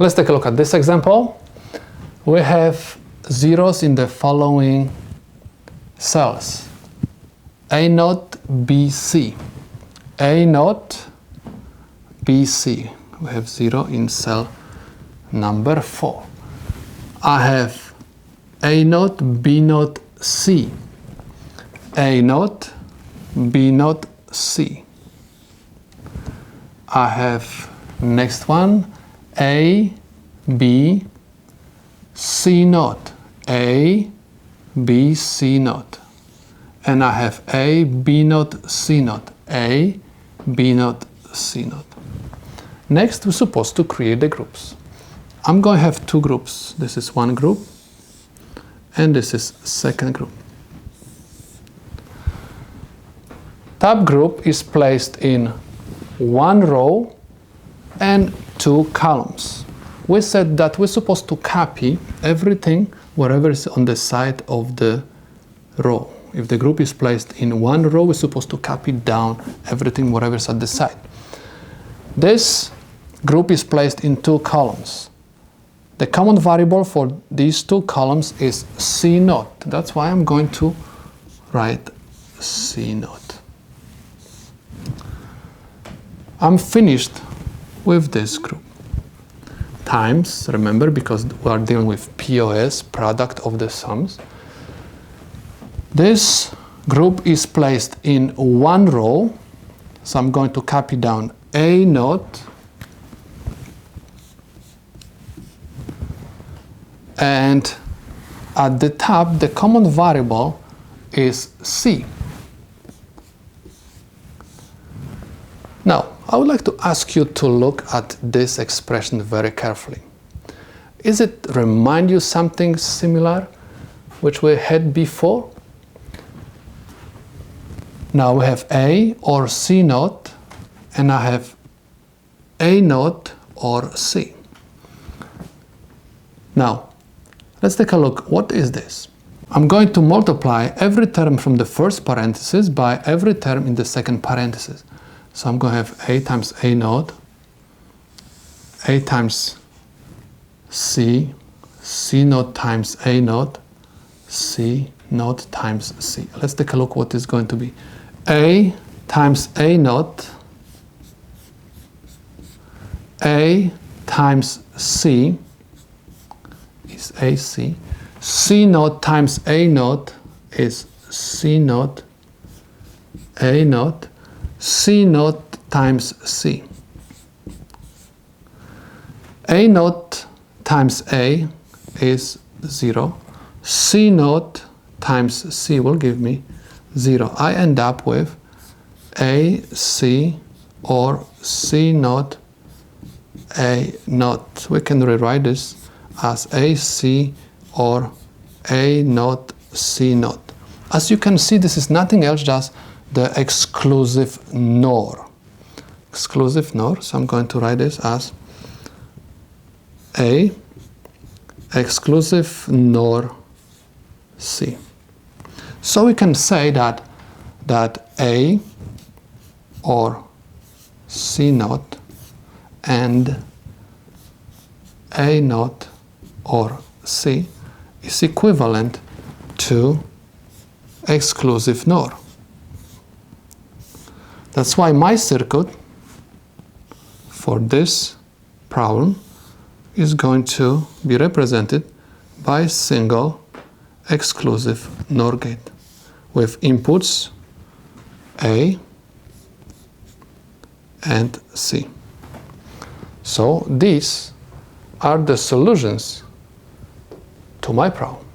Let's take a look at this example. We have zeros in the following cells: A0, BC. A0, BC. We have 0 in cell number 4. I have A0, B0, C. A0, B0, C. I have next one, A, B, C0. A, B, C0. And I have A, B0, C0. A, B0, C0. Next, we're supposed to create the groups. I'm going to have two groups. This is one group, and this is second group. Tab group is placed in one row and two columns. We said that we're supposed to copy everything wherever is on the side of the row. If the group is placed in one row, we're supposed to copy down everything wherever is at the side. This group is placed in two columns. The common variable for these two columns is C0. That's why I'm going to write C0. I'm finished with this group. Times, remember, because we are dealing with POS, product of the sums. This group is placed in one row, so I'm going to copy down A0 and at the top the common variable is C. Now, I would like to ask you to look at this expression very carefully. Is it remind you something similar which we had before? Now we have A or C0, and I have A0 or C. Now, let's take a look. What is this? I'm going to multiply every term from the first parenthesis by every term in the second parenthesis. So I'm going to have A times A0, A times C, C0 times A0, C0 times C. Let's take a look what is going to be. A times A0, A times C is AC, C0 times A0 is C0, A0, C0 times C. A0 times A is 0. C0 times C will give me 0. I end up with AC or C0 A0. We can rewrite this as AC or A0 C0. As you can see, this is nothing else, just the exclusive NOR. Exclusive NOR, so I'm going to write this as A exclusive NOR C. So we can say that A or C0 and A0 or C is equivalent to exclusive NOR. That's why my circuit for this problem is going to be represented by a single exclusive NOR gate with inputs A and C. So these are the solutions to my problem.